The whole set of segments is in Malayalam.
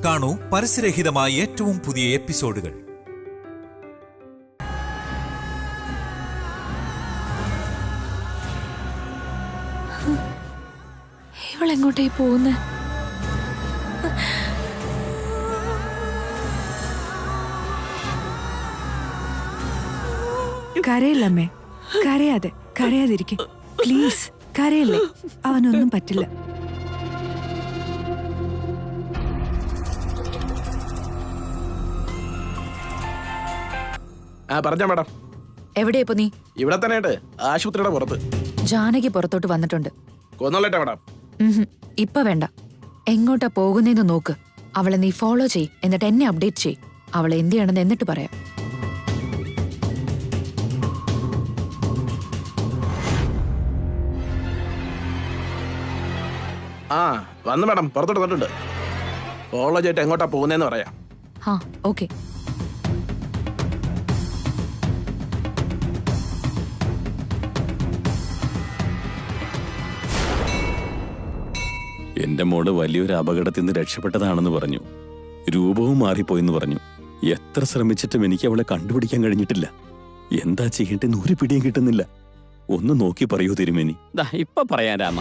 കാണൂ പരസ്യരഹിതമായ ഏറ്റവും പുതിയ എപ്പിസോഡുകൾ. ഇവളെങ്ങോട്ടേ പോകുന്നേ? കരയില്ലമ്മേ, കരയാതിരിക്കെ പ്ലീസ്. കരയല്ലേ, അവനൊന്നും പറ്റില്ല. പറഞ്ഞ മാഡം. എവിടെയാ ഇപ്പൊ നീ? ഇവിടെ തന്നെ, ആശുപത്രിയുടെ പുറത്ത്. ജാനകി പുറത്തോട്ട് വന്നിട്ടുണ്ട്. കൊന്നോളട്ടെ മാഡം? ഇപ്പൊ വേണ്ട. എങ്ങോട്ടാ പോകുന്നേന്ന് നോക്ക്. അവളെ നീ ഫോളോ ചെയ്, എന്നിട്ട് എന്നെ അപ്ഡേറ്റ് ചെയ്. അവളെ എന്ത് ചെയ്യണമെന്ന് എന്നിട്ട് പറയാം. വന്നു മാഡം, പുറത്തോട്ട് വന്നിട്ടുണ്ട്. ഫോളോ ചെയ്തിട്ട് എങ്ങോട്ടാ പോകുന്നതെന്ന് പറയാം. ഓക്കെ. എന്റെ മോള് വലിയൊരു അപകടത്തിൽ നിന്ന് രക്ഷപ്പെട്ടതാണെന്ന് പറഞ്ഞു. രൂപവും മാറിപ്പോയെന്ന് പറഞ്ഞു. എത്ര ശ്രമിച്ചിട്ടും എനിക്ക് അവളെ കണ്ടുപിടിക്കാൻ കഴിഞ്ഞിട്ടില്ല. എന്താ ചെയ്യേണ്ടെന്ന് ഒരു പിടിയും കിട്ടുന്നില്ല. ഒന്ന് നോക്കി പറയൂ തിരുമേനി. ഇപ്പൊ പറയാൻ രാമ.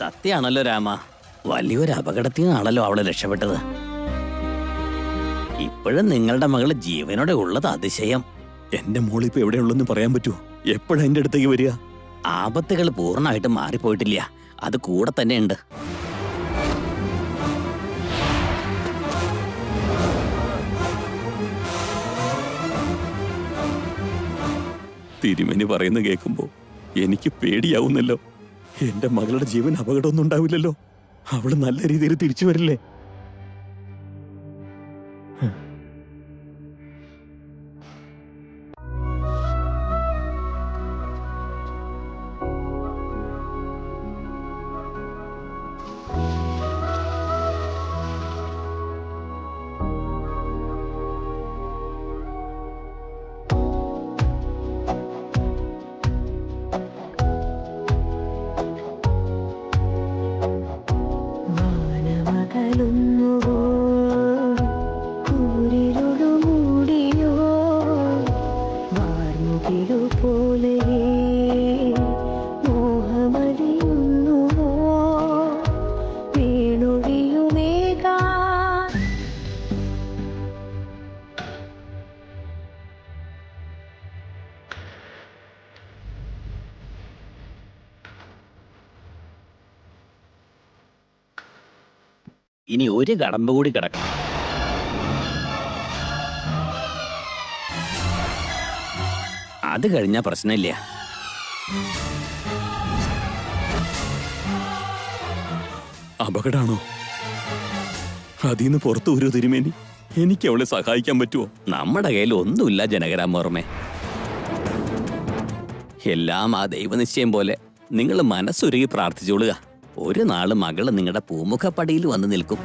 സത്യാണല്ലോ രാമ, വലിയൊരു അപകടത്തിൽ നിന്നാണല്ലോ അവളെ രക്ഷപ്പെട്ടത്. ഇപ്പോഴും നിങ്ങളുടെ മകള് ജീവനോടെ ഉള്ളത് അതിശയം. എന്റെ മോളിപ്പോ എവിടെയുള്ളെന്ന് പറയാൻ പറ്റുമോ? എപ്പോഴാ എന്റെ അടുത്തേക്ക് വരിക? ആപത്തുകൾ പൂർണ്ണമായിട്ട് മാറിപ്പോയിട്ടില്ല, അത് കൂടെ തന്നെ ഉണ്ട്. തിരുമേനി പറയുന്ന കേൾക്കുമ്പോ എനിക്ക് പേടിയാവുന്നല്ലോ. എന്റെ മകളുടെ ജീവൻ അപകടമൊന്നും ഉണ്ടാവില്ലല്ലോ. അവള് നല്ല രീതിയിൽ തിരിച്ചു വരില്ലേ? ഇനി ഒരു കടമ്പ കൂടി കിടക്കണം. അത് കഴിഞ്ഞാ പ്രശ്നമില്ല. അപകടാണോ? അതിന്ന് പുറത്തു വരൂ തിരുമേനി. എനിക്ക് അവളെ സഹായിക്കാൻ പറ്റുമോ? നമ്മുടെ കയ്യിൽ ഒന്നുമില്ല ജനകരാമോർമ്മേ. എല്ലാം ആ ദൈവനിശ്ചയം പോലെ നിങ്ങൾ മനസ്സുരുകി പ്രാർത്ഥിച്ചോളുക. ഒരു നാള് മകള് നിങ്ങളുടെ പൂമുഖപ്പടിയിൽ വന്ന് നിൽക്കും.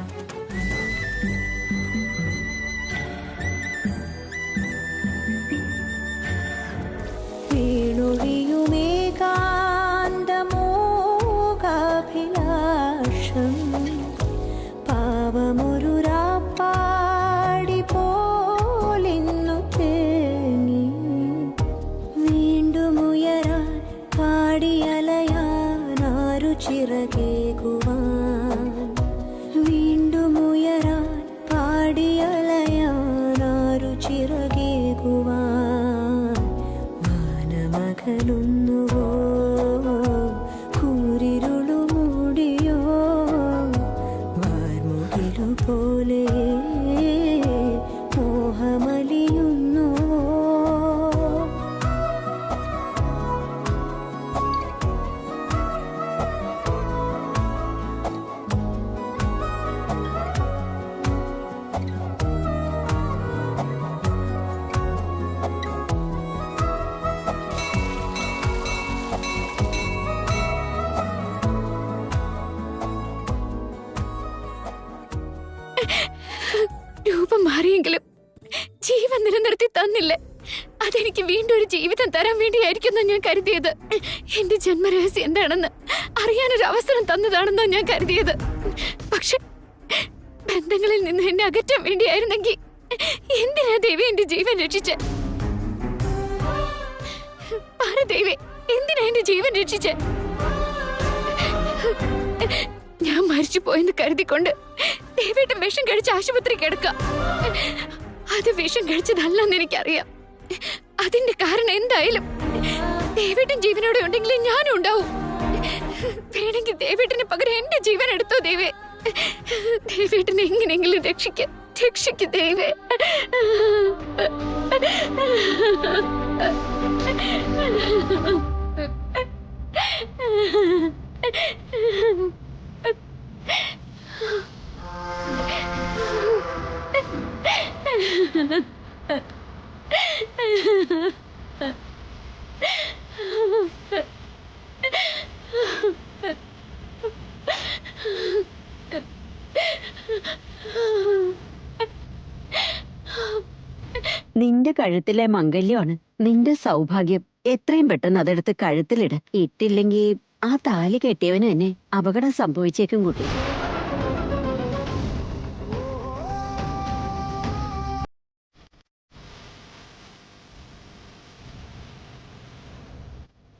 ചിറകേകുവാൻ വീണ്ടും അതെനിക്ക് വീണ്ടും ഒരു ജീവിതം തരാൻ വേണ്ടിയായിരിക്കുന്ന ഞാൻ കരുതിയത്. എന്റെ ജന്മരഹസ്യം എന്താണെന്ന് അറിയാനൊരു അവസരം തന്നതാണെന്നോ ഞാൻ കരുതിയത്. പക്ഷെ ബന്ധങ്ങളിൽ നിന്ന് എന്നെ അകറ്റാൻ വേണ്ടിയായിരുന്നെങ്കിൽ എന്തിനാ ദേവി എന്റെ ജീവൻ രക്ഷിച്ചേ? പറ ദേവി, എന്തിനാ എന്റെ ജീവൻ രക്ഷിച്ചേ? ഞാൻ മരിച്ചു പോയെന്ന് കരുതിക്കൊണ്ട് ദേവിയുടെ വിഷം കഴിച്ച് ആശുപത്രി കിടക്ക. അത് വിഷം കഴിച്ചതല്ലെന്ന് എനിക്കറിയാം. അതിന്റെ കാരണം എന്തായാലും ദേവേട്ടൻ ജീവനോടെ ഉണ്ടെങ്കിൽ ഞാനും ഉണ്ടാവും. വേണമെങ്കിൽ ദേവേട്ടന് പകരം എന്റെ ജീവൻ എടുത്തോ ദേവേ. ദേവേട്ടനെ എങ്ങനെയെങ്കിലും രക്ഷിക്ക് ദേവേ. നിന്റെ കഴുത്തിലെ മംഗല്യമാണ് നിന്റെ സൗഭാഗ്യം. എത്രയും പെട്ടെന്ന് അതെടുത്ത് കഴുത്തിലിട്. ഇട്ടില്ലെങ്കിൽ ആ താലി കെട്ടിയവന് തന്നെ അപകടം സംഭവിച്ചേക്കും കുട്ടി.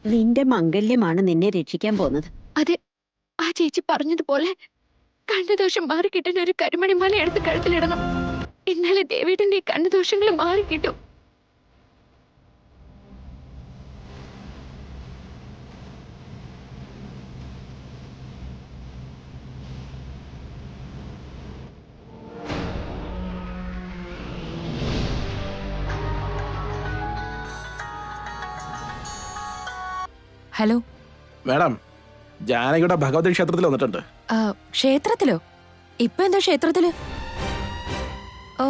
നിന്റെ മംഗല്യമാണ് നിന്നെ രക്ഷിക്കാൻ പോകുന്നത്. അതെ, ആ ചേച്ചി പറഞ്ഞതുപോലെ കണ്ണുദോഷം മാറിക്കിട്ടാൻ ഒരു കരുമണിമാല എടുത്ത് കഴുത്തിലിടണം. എന്നാലേ ദേവേട്ടന്റെ കണ്ണുദോഷങ്ങൾ മാറിക്കിട്ടും. ഹലോ മാഡം, ജാനകിയുടെ ഭഗവതി ക്ഷേത്രത്തിൽ വന്നിട്ടുണ്ട്. ക്ഷേത്രത്തിലോ? ഇപ്പൊ എന്താ ക്ഷേത്രത്തില്? ഓ,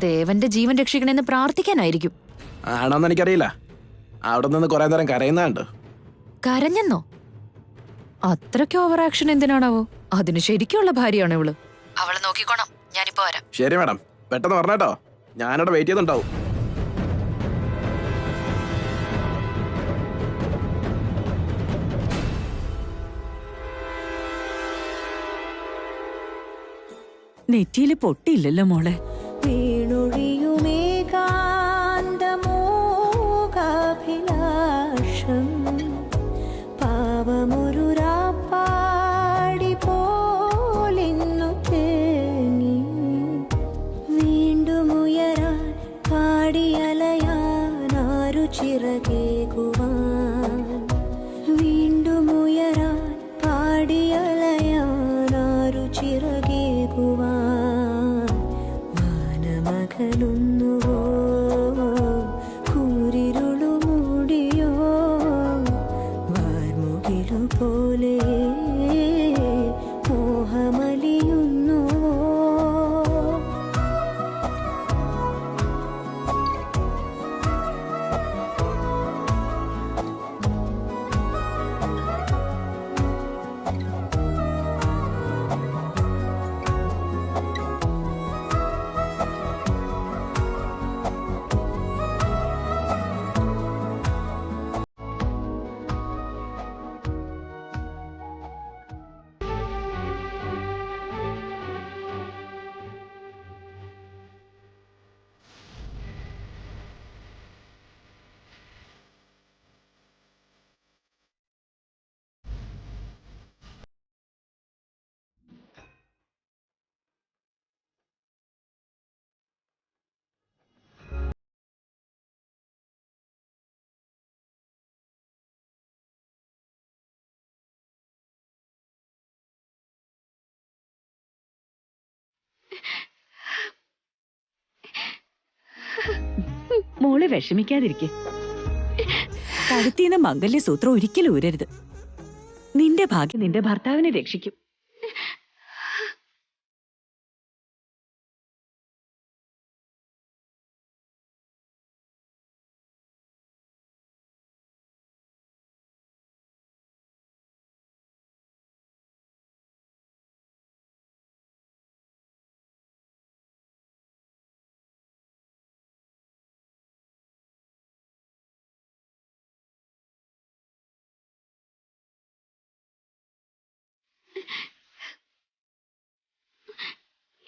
ദേവന്റെ ജീവൻ രക്ഷിക്കണമെന്ന് പ്രാർത്ഥിക്കാനായിരിക്കും. ആണോന്ന് എനിക്കറിയില്ല. അവിടെ നിന്ന് കുറെ നേരം കരയുന്നുണ്ട്. കരഞ്ഞെന്നോ? അത്രയ്ക്ക് ഓവർ ആക്ഷൻ എന്തിനാണാവോ? അതിന് ശരിക്കുള്ള ഭാര്യയാണ് ഇവള്. അവള് നോക്കിക്കോണം, ഞാനിപ്പോ വരാം. ശരി മാഡം, പെട്ടെന്ന് പറഞ്ഞേട്ടോ. ഞാനിവിടെ വെയിറ്റ് ചെയ്തുണ്ടാവും. നെറ്റിയില് പൊട്ടിയില്ലല്ലോ മോളെ. വീണൊഴിയുമേകാന്തമോകാഭിലാഷം പാവമൊരു രാപ്പാടി പോലിന്നു തേങ്ങി വീണ്ടും ഉയരാൻ പാടിയലയാനാരു ചിറകേകുവാൻ വീണ്ടും ഉയരാൻ പാടിയലയാനാരു ചിറകേകുവാൻ മാനമകലുന്നുവോ കൂരിരുളു മൂടിയോ വാർമുകിലു പോലെ മോഹമലിയുന്നുവോ. മോള് വിഷമിക്കാതിരിക്കെ. കഴുത്തീന്ന് മംഗല്യസൂത്രം ഒരിക്കലും ഊരരുത്. നിന്റെ ഭാഗ്യം നിന്റെ ഭർത്താവിനെ രക്ഷിക്കും.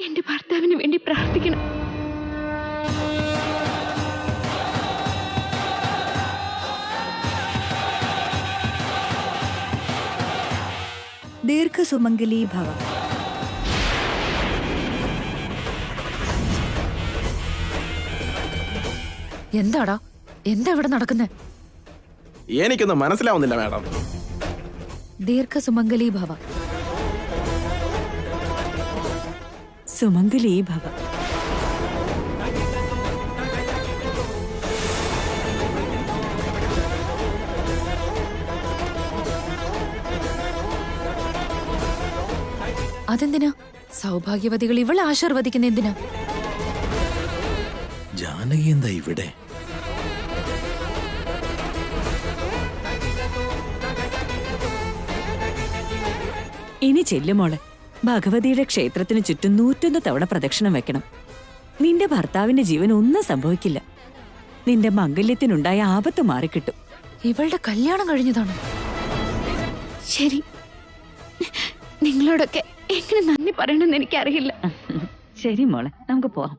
എന്റെ ഭർത്താവിന് വേണ്ടി പ്രാർത്ഥിക്കണം. ദീർഘസുമംഗലീ ഭവ. എന്താടാ, എന്താ ഇവിടെ നടക്കുന്നേ? എനിക്കൊന്നും മനസ്സിലാവുന്നില്ല മാഡം. ദീർഘസുമംഗലീ ഭവ. സുമംഗലീ ഭവ. അതെന്തിനാ സൗഭാഗ്യവതികൾ ഇവളെ ആശീർവദിക്കുന്ന എന്തിനാ? ജാനകി എന്താ ഇവിടെ? ഇനി ചെല്ലുമോളെ, ഭഗവതിയുടെ ക്ഷേത്രത്തിന് ചുറ്റും 101 തവണ പ്രദക്ഷിണം വെക്കണം. നിന്റെ ഭർത്താവിന്റെ ജീവൻ ഒന്നും സംഭവിക്കില്ല. നിന്റെ മംഗല്യത്തിനുണ്ടായ ആപത്ത് മാറിക്കിട്ടും. ഇവളുടെ കല്യാണം കഴിഞ്ഞതാണ്. ശരി, നിങ്ങളോടൊക്കെ എങ്ങനെ നന്ദി പറയണമെന്ന് എനിക്കറിയില്ല. ശരി മോളെ, നമുക്ക് പോവാം.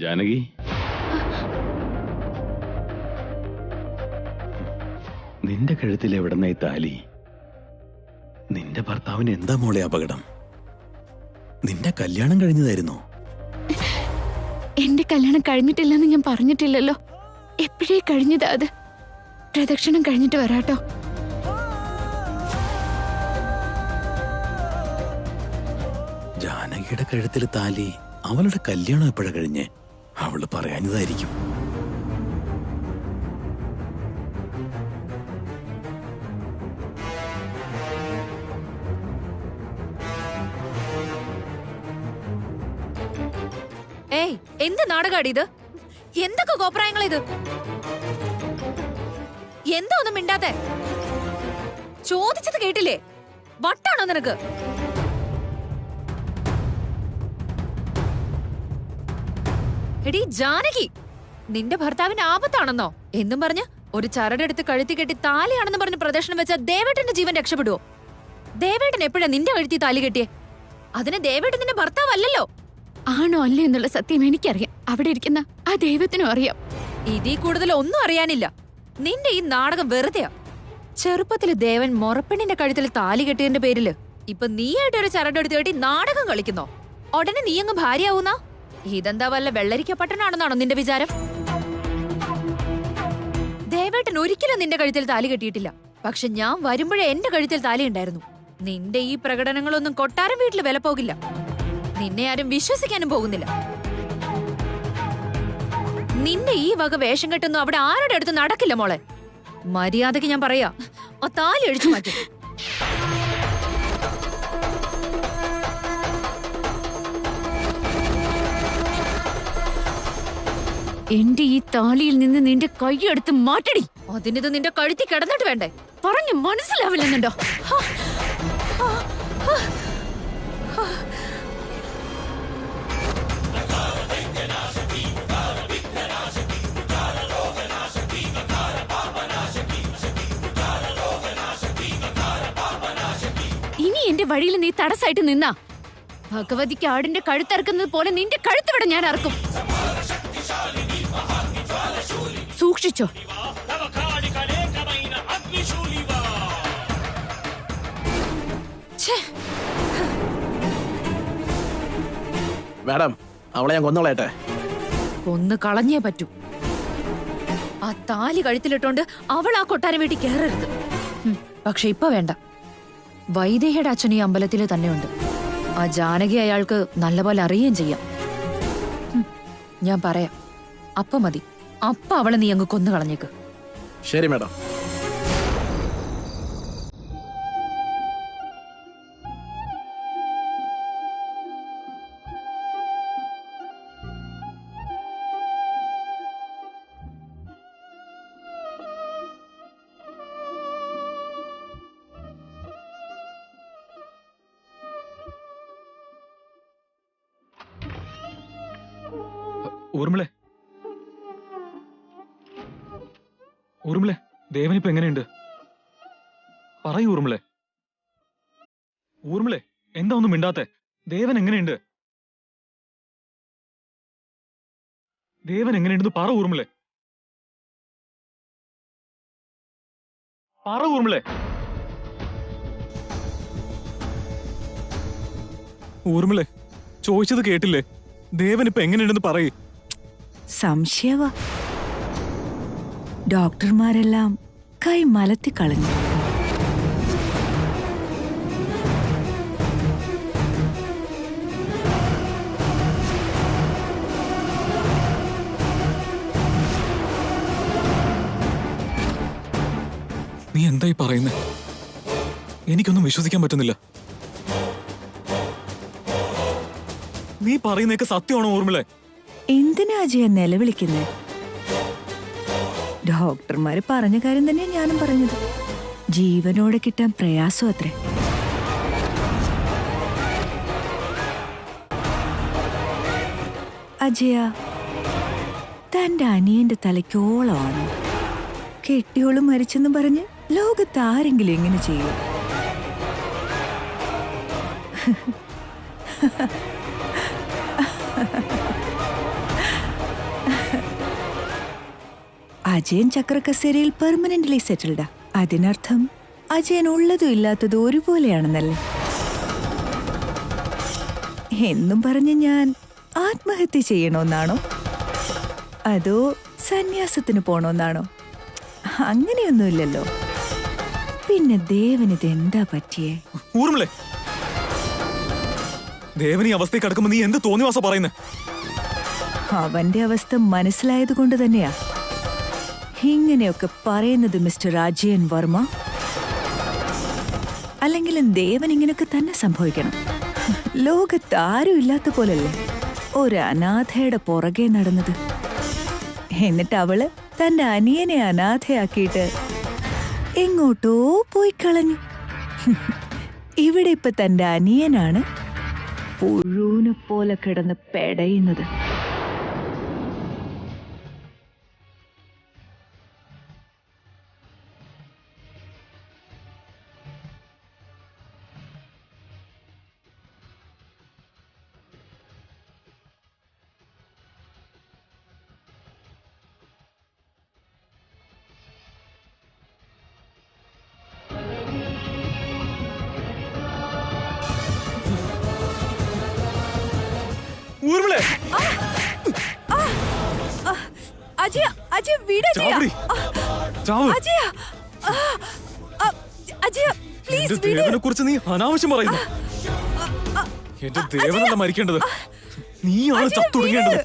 ജാനകി, നിന്റെ കഴുത്തിൽ എവിടെന്ന ഈ താലി? നിന്റെ ഭർത്താവിന് എന്താ മോളെ അപകടം? നിന്റെ കല്യാണം കഴിഞ്ഞതായിരുന്നോ? എന്റെ കല്യാണം കഴിഞ്ഞിട്ടില്ലെന്ന് ഞാൻ പറഞ്ഞിട്ടില്ലല്ലോ. എപ്പോഴേ കഴിഞ്ഞതാ അത്. പ്രദക്ഷിണം കഴിഞ്ഞിട്ട് വരാട്ടോ. ജാനകിയുടെ കഴുത്തിൽ താലി അവളുടെ കല്യാണം എപ്പോഴാ കഴിഞ്ഞേ? അവള് പറയാഞ്ഞതായിരിക്കും. ഏയ്, എന്ത് നാടകാടി ഇത്? എന്തൊക്കെ കോപ്രായങ്ങൾ ഇത്? എന്താ ഒന്നും മിണ്ടാത്തെ? ചോദിച്ചത് കേട്ടില്ലേ? വട്ടാണോ നിനക്ക്? എടി ജാനകി, നിന്റെ ഭർത്താവിന് ആപത്താണെന്നോ എന്നും പറഞ്ഞ് ഒരു ചരടെടുത്ത് കഴുത്തി കെട്ടി താലിയാണെന്ന് പറഞ്ഞ് പ്രദർശനം വെച്ച ദേവേട്ടന്റെ ജീവൻ രക്ഷപ്പെടുവോ? ദേവേട്ടൻ എപ്പോഴാ നിന്റെ കഴുത്തി താലി കെട്ടിയേ? അതിന് ദേവേട്ടൻ നിന്റെ ഭർത്താവല്ലല്ലോ. ആണോ അല്ലേ എന്നുള്ള സത്യം എനിക്കറിയാം. അവിടെ ഇരിക്കുന്ന ആ ദൈവത്തിനും അറിയാം. ഇതിൽ കൂടുതൽ ഒന്നും അറിയാനില്ല. നിന്റെ ഈ നാടകം വെറുതെയാ. ചെറുപ്പത്തില് ദേവൻ മൊറപ്പെണ്ണിന്റെ കഴുത്തിൽ താലി കെട്ടിയതിന്റെ പേരില് ഇപ്പൊ നീയായിട്ട് ഒരു ചരടെടുത്ത് കെട്ടി നാടകം കളിക്കുന്നോ? ഉടനെ നീ അങ്ങ് ഭാര്യയാവുന്ന? ഇതെന്താ വല്ല വെള്ളരിക്ക പട്ടണാണെന്നാണോ നിന്റെ വിചാരം? ദേവേട്ടൻ ഒരിക്കലും നിന്റെ കഴുത്തിൽ താലി കെട്ടിയിട്ടില്ല. പക്ഷെ ഞാൻ വരുമ്പോഴേ എന്റെ കഴുത്തിൽ താലി ഉണ്ടായിരുന്നു. നിന്റെ ഈ പ്രകടനങ്ങളൊന്നും കൊട്ടാരം വീട്ടിൽ വില പോകില്ല. നിന്നെ ആരും വിശ്വസിക്കാനും പോകുന്നില്ല. നിന്റെ ഈ വക വേഷം കെട്ടൊന്നും അവിടെ ആരുടെ അടുത്ത് നടക്കില്ല മോളെ. മര്യാദക്ക് ഞാൻ പറയാ, ആ താലി അഴിച്ചു മാറ്റും. എന്റെ ഈ താലിയിൽ നിന്ന് നിന്റെ കൈയെടുത്ത് മാറ്റടി. അതിനിത് നിന്റെ കഴുത്തി കിടന്നിട്ട് വേണ്ടേ? പറഞ്ഞു മനസ്സിലാവില്ലെന്നുണ്ടോ? ഇനി എന്റെ വഴിയിൽ നീ തടസ്സായിട്ട് നിന്നാ ഭഗവതിക്ക് ആടിന്റെ കഴുത്തറക്കുന്നത് പോലെ നിന്റെ കഴുത്തിവിടെ ഞാൻ അറക്കും. സൂക്ഷിച്ചോ. മാഡം, അവളെ ഞാൻ കൊന്നോളയട്ടെ. കൊന്നു കളഞ്ഞേ പറ്റൂ. ആ താലി കഴുത്തിലിട്ടോണ്ട് അവൾ ആ കൊട്ടാര വീട്ടിൽ കയറരുത്. പക്ഷെ ഇപ്പൊ വേണ്ട. വൈദേഹിയുടെ അച്ഛൻ ഈ അമ്പലത്തില് തന്നെയുണ്ട്. ആ ജാനകി അയാൾക്ക് നല്ലപോലെ അറിയുകയും ചെയ്യാം. ഞാൻ പറയാം, അപ്പ മതി. അപ്പ അവളെ നീ അങ്ങ് കൊന്നു കളഞ്ഞേക്ക്. ശരി മാഡം. ഊർമിളെ, ഊർമിളെ, ദേവനിപ്പോ എങ്ങനെയുണ്ട്? പറയൂ ഊർമിളെ. ഊർമിളെ, എന്താ ഒന്നും മിണ്ടാത്തെ? ദേവൻ എങ്ങനെയുണ്ട്? ദേവൻ എങ്ങനെയുണ്ടെന്ന് പറ ഊർമിളെ. പറ ഊർമിളെ. ഊർമിളെ, ചോദിച്ചത് കേട്ടില്ലേ? ദേവൻ ഇപ്പൊ എങ്ങനെയുണ്ടെന്ന് പറയ്. സംശയവാ. ഡോക്ടർമാരെല്ലാം കൈ മലത്തിക്കളഞ്ഞു. നീ എന്തായി പറയുന്നേ? എനിക്കൊന്നും വിശ്വസിക്കാൻ പറ്റുന്നില്ല. നീ പറയുന്നതൊക്കെ സത്യമാണോ ഊർമിളെ? എന്തിനാ അജയ നിലവിളിക്കുന്നേ? ഡോക്ടർമാര് പറഞ്ഞ കാര്യം തന്നെ ഞാനും പറഞ്ഞത്. ജീവനോടെ കിട്ടാൻ പ്രയാസം അത്രേ. അജയ, തന്റെ അനിയന്റെ തലയ്ക്കോളമാണ്. കെട്ടിയോളും മരിച്ചെന്ന് പറഞ്ഞ് ലോകത്ത് ആരെങ്കിലും എങ്ങനെ ചെയ്യും? അജയൻ ചക്രക്കസേരയിൽ പെർമനന്റ്ലി സെറ്റിൽഡാ. അതിനർത്ഥം അജയൻ ഉള്ളതും ഇല്ലാത്തതും ഒരുപോലെയാണെന്നല്ലേ? എന്നും പറഞ്ഞ് ഞാൻ ആത്മഹത്യ ചെയ്യണമെന്നാണോ? അതോ സന്യാസത്തിന് പോണോന്നാണോ? അങ്ങനെയൊന്നുമില്ലല്ലോ. പിന്നെ ദേവനിത് എന്താ പറ്റിയേ? ഊർമിളെ, ദേവൻ ഈ അവസ്ഥയിൽ കിടക്കുമ്പോ നീ എന്ത് തോന്നിവാസ പറയുന്നേ? അവന്റെ അവസ്ഥ മനസ്സിലായത് കൊണ്ട് തന്നെയാ ഇങ്ങനെയൊക്കെ പറയുന്നത് മിസ്റ്റർ അജയൻ വർമ്മ. അല്ലെങ്കിലും ദേവൻ ഇങ്ങനെയൊക്കെ തന്നെ സംഭവിക്കണം. ലോകത്ത് ആരും ഇല്ലാത്ത പോലല്ലേ ഒരു അനാഥയുടെ പുറകെ നടന്നത്. എന്നിട്ട് അവള് തന്റെ അനിയനെ അനാഥയാക്കിയിട്ട് എങ്ങോട്ടോ പോയി കളഞ്ഞു. ഇവിടെ ഇപ്പൊ തന്റെ അനിയനാണ് പുഴുവിനെ പോലെ കിടന്ന് പെടയുന്നത്. ഊർമിളെ, അജയ, അജയ വീട് അജയ. ചാവ്. അജയ, അജയ പ്ലീസ് എന്റെ ദേവനെ കുറിച്ച് നീ അനാവശ്യം പറയുന്നു. എന്റെ ദേവനല്ല മരിക്കേണ്ടത്, നീയാണ് ചത്തുടങ്ങേണ്ടത്.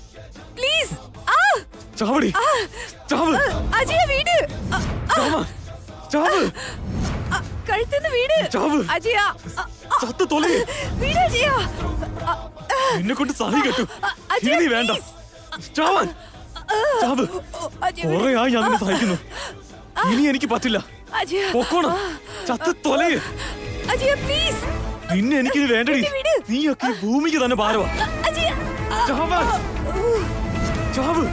പ്ലീസ് ചാവടി, ചാവ്. അജയ വീട്. ചാവ്, കഴുത്തുനിന്ന് വീട്. ചാവ്. അജയ ചത്ത് തൊലേ. വീട് അജയ. എന്നെ കൊണ്ട് സഹി കെട്ടു. ഇനി വേണ്ട, ചാവാൻ. ചാവ്. കൊറേ ആയി ഞാൻ നിന്നെ സഹിക്കുന്നു. ഇനി എനിക്ക് പറ്റില്ല. പൊക്കോണം, ചത്ത് തൊലേ. അജയ പ്ലീസ്. നിന്നെ എനിക്കിത് വേണ്ടടി. നീയൊക്കെ ഈ ഭൂമിക്ക് തന്നെ ഭാരവാ. ചാവാൻ. ചാവ്.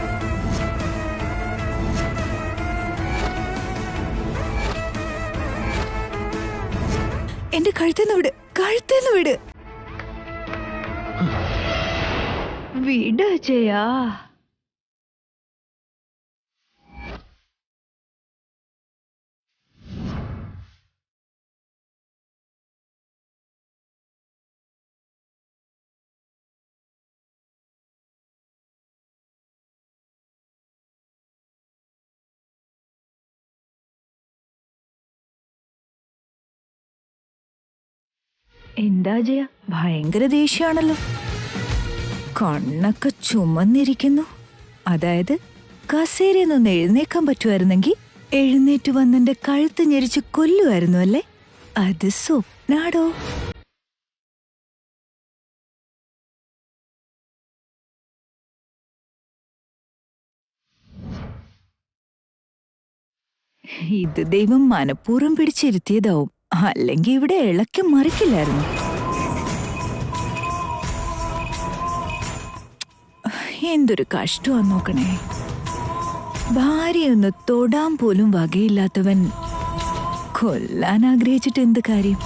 എന്റെ കഴുത്തുനിന്ന് വിട്, കഴുത്തുനിന്ന് വിട്. വിട് അജയാ. എന്താ ജയ, ഭയങ്കര ദേഷ്യാണല്ലോ. കണ്ണൊക്കെ ചുമന്നിരിക്കുന്നു. അതായത് കസേരയൊന്നും എഴുന്നേക്കാൻ പറ്റുമായിരുന്നെങ്കിൽ എഴുന്നേറ്റ് വന്നെന്റെ കഴുത്ത് ഞെരിച്ച് കൊല്ലുമായിരുന്നു അല്ലേ? അത് സ്വപ്നാടോ? ഇത് ദൈവം മനഃപൂർവ്വം പിടിച്ചിരുത്തിയതാവും, അല്ലെങ്കിൽ ഇവിടെ ഇളക്കി മറിക്കില്ലായിരുന്നു. എന്തൊരു കഷ്ടമാ നോക്കണേ. ഭാര്യയൊന്ന് തൊടാൻ പോലും വകയില്ലാത്തവൻ കൊല്ലാൻ ആഗ്രഹിച്ചിട്ട് എന്ത് കാര്യം?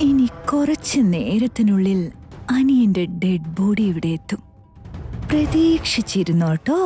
ഇനി കുറച്ച് നേരത്തിനുള്ളിൽ അനിയന്റെ ഡെഡ് ബോഡി ഇവിടെ എത്തും. പ്രതീക്ഷിച്ചിരുന്നോട്ടോ.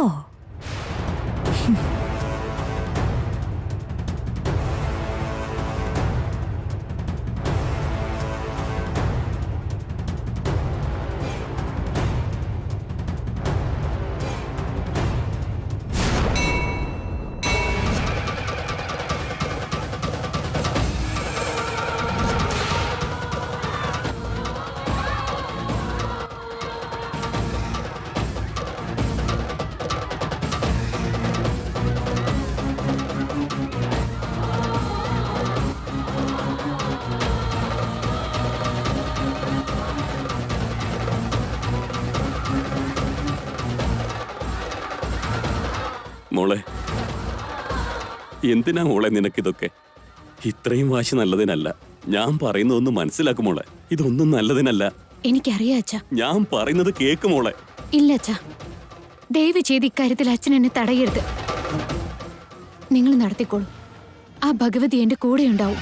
മോളെ, എന്തിനാ മോളെ നിനക്കിതൊക്കെ? ഇത്രയും വാശി നല്ലതിനല്ല. ഞാൻ പറയുന്നതൊന്നും മനസ്സിലാക്കും മോളെ. ഇതൊന്നും നല്ലതിനല്ല. എനിക്കറിയാം അച്ഛാ. ഞാൻ പറയുന്നത് കേക്ക് മോളെ. ഇല്ല അച്ഛാ, ദയവ് ചെയ്ത് ഇക്കാര്യത്തിൽ അച്ഛൻ എന്നെ തടയരുത്. നിങ്ങൾ നടത്തിക്കോളൂ. ആ ഭഗവതി എന്റെ കൂടെ ഉണ്ടാവും.